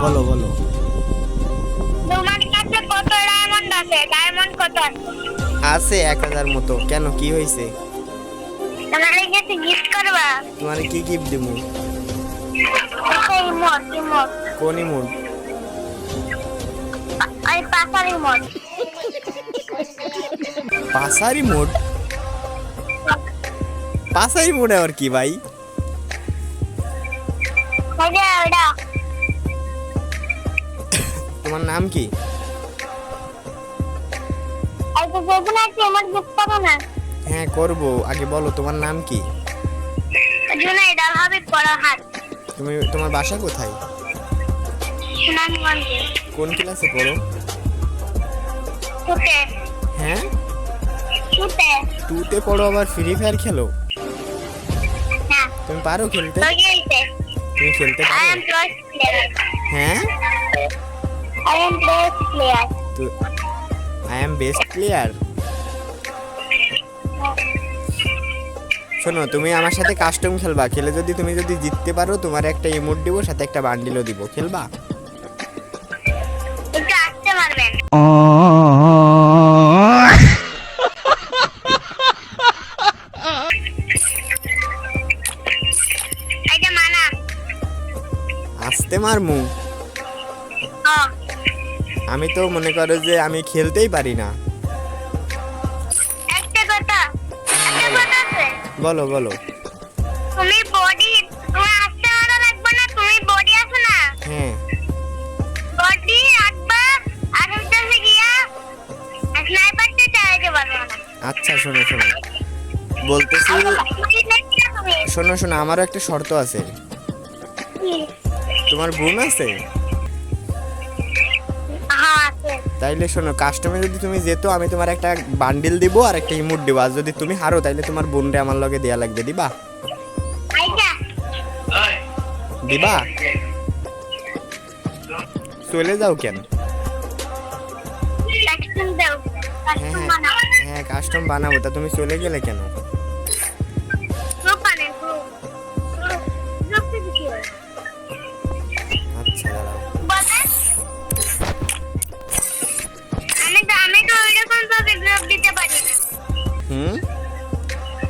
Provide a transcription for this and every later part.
বলো বলো। তোমার কাছে কত ডায়মন্ড আছে? ডায়মন্ড কত আছে? আছে 1000 মতো। কেন, কি হয়েছে? তোমার কাছে গিফট করবা? তোমার কি গিফট দেবো? একটা ইমোট। ইমোট কোন ইমোট? ওই পাখার ইমোট। পাসার ইমোট? পাসার ইমোট আবার কি ভাই? ওইটা ওইটা তোমার নাম কি? এই তো যেদিন একটা ইমোট গিফট করো না। হ্যাঁ করব, আগে বলো তোমার নাম কি? জুনাইদ আল হাবিব পড়াহাট, তোমার বাসা কোথায়? সুনামগঞ্জে। কোন ক্লাসে পড়ো? ছুটে হ্যাঁ ছুটে। টুতে পড়ো, আবার ফ্রি ফায়ার খেলো? হ্যাঁ, তুমি পারো খেলতে? লগিয়েছে। তুমি খেলতে আই পারো? Am plus player. হ্যাঁ আই এম প্লাস প্লেয়ার। তো আই এম বেস্ট প্লেয়ার। শোনো, তুমি আমার সাথে কাস্টম খেলবা। খেলে তুমি যদি জিততে পারো, তোমার একটা ইমোট দিব, সাথে একটা বান্ডিলও দিব। খেলবা? একটু আসতে পারবেন? এইটা মানা। আসতে মারমু? হ্যাঁ, আমি তো মনে করো যে আমি খেলতেই পারি না। একটা কথা আছে। বলো বলো। তুমি বডি, তুমি আসতে মারা লাগবে না। তুমি বডি আছে না, হ্যাঁ বডি রাখবা। আর হচ্ছে গিয়া স্নাইপারটা চালাতে পারবে না। আচ্ছা শোনো শোনো, বলতেছি। শোনো শোনো, আমারও একটা শর্ত আছে। তোমার বোন আছে? হ্যাঁ আছে। তাইলে শোনো, কাস্টমে যদি তুমি যেত, আমি তোমার একটা বান্ডিল দিব আর একটা ইমোট দিব। আর যদি তুমি হারো, তাইলে তোমার বোনরে আমার লগে দেয়া লাগবে। দিবা? আইটা দিবা? চলে যাও কেন? কাস্টম দাও। হ্যাঁ কাস্টম হ্যাঁ বানাও। হ্যাঁ, কাস্টম বানাবো। তা তুমি চলে গেলে কেন? গ্রুপ বানাও। গ্রুপ থেকে কি হয়? আচ্ছা দাঁড়াও। বলেন। আমি তো ওইরকম ভাবে গ্রুপ দিতে পারি না। হুম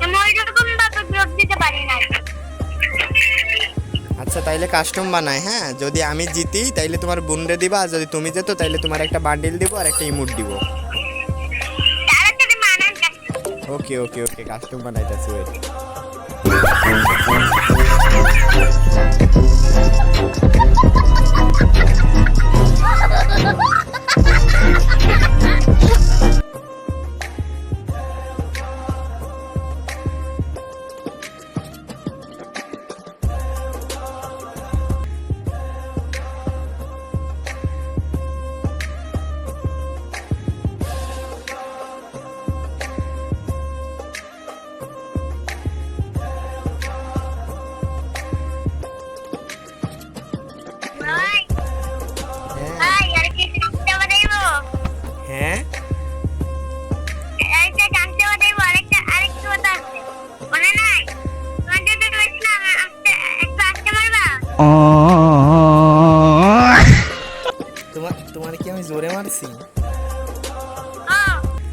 আমি ওইরকম ভাবে গ্রুপ দিতে পারি না। আচ্ছা, তাইলে কাস্টম বানাই। হ্যাঁ, যদি আমি জিতি তাইলে তোমার বোনরে দিবা, আর যদি তুমি যেত তাইলে তোমার একটা বান্ডিল দিব আর একটা ইমোট দিব। তাড়াতাড়ি বানান কাস্টম। ওকে ওকে ওকে, কাস্টম বানাইতেছি। ওয়েট। ভাই, হ্যাঁ ভাই আর কি জানতে পারবো? হ্যাঁ এইটা জানতে পারবো। আরেকটা কথা আছে, মনে নাই? তোমার যদি বলছিলাম আসতে, একটু আসতে পারবা? তোমার কি আমি জোরে মারছি? ও,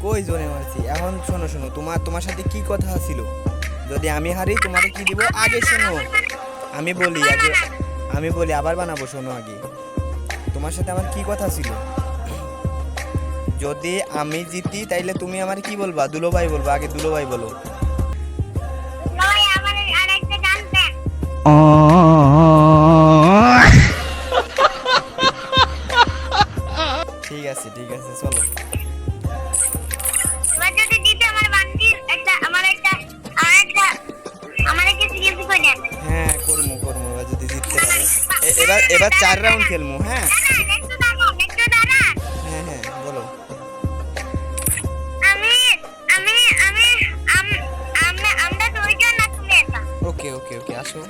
কই জোরে মারছি? এখন শোনো শোনো, তোমার সাথে কি কথা ছিল? যদি আমি হারি, তোমারে কি দিব? আগে শোনো, আমি বলি আবার বানাবো। শোনো আগে, তোমার সাথে আমার কি কথা ছিল? যদি আমি জিতি তাইলে তুমি আমার কি বলবা? দুলোভাই বলবা। আগে দুলোভাই বলো। ভাই আমার আরেকটা জানতেন। ঠিক আছে চলো। এবার যদি দিতে আমার বান্ডিল একটা, আমার একটা সিরিয়াস করে দেন। হ্যাঁ করমু। এবার যদি জিততে পারো, এবার 4 রাউন্ড খেলমু। হ্যাঁ একটু দাঁড়ান, একটু দাঁড়ান। হ্যাঁ হ্যাঁ বলো। আমি আমি আমি আমরা দুইজন না, তুমি একা। ওকে ওকে ওকে, আসো।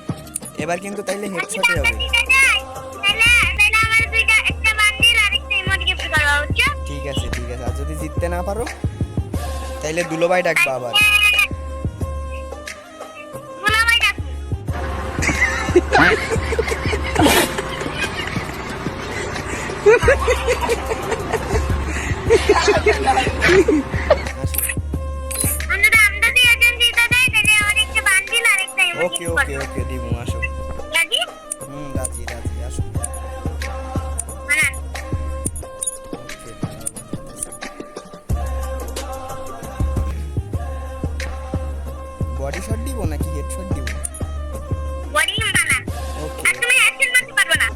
এবার কিন্তু তাইলে যদি হেডশটই টাকা হবে। দিতে যাই, তাহলে আমার একটা বান্ডিল আর একটা ইমোট গিফট করবা, বুঝছো? ঠিক আছে। আর যদি জিততে না পারো, তাইলে দুলোভাই ডাকবা আবার। দুলাভাই ডাকো। আসো। আমরা যদি একজন জিতে যায় তাহলে আমার একটা বান্ডিল আর একটা ওকে ওকে ওকে দিবো, আসো। রাজি রাজি রাজি, আসো। বানান ওকে, বডি শট দিব নাকি হেড শট দিব? বডি বানান ওকে আর তুমি অ্যাকশন মারতে পারবে না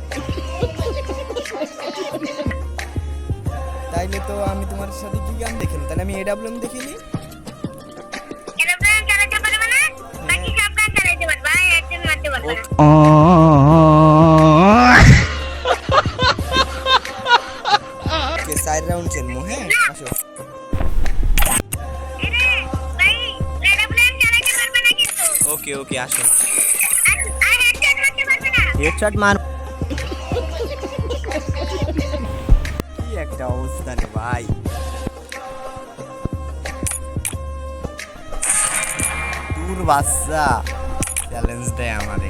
তাইলে তো আমি তোমার সাথে কি গান দেখেন, তাহলে আমি এডাব্লিউএম দেখিনি। এরোপ্লেন চালাতে পারবে না বাকি সব গান চালাতে পারবে আর অ্যাকশন মারতে পারবে না ওকে 4 রাউন্ড খেলবো, হ্যাঁ আসো। এরে ভাই এরোপ্লেন চালাতে পারবে না কিন্তু ওকে ওকে আসো। আর অ্যাকশন মারতে পারবে না হেডশট মার। কি একটা অবস্থা রে ভাই। তোর বাচ্চা চ্যালেঞ্জ দেয় আমারে।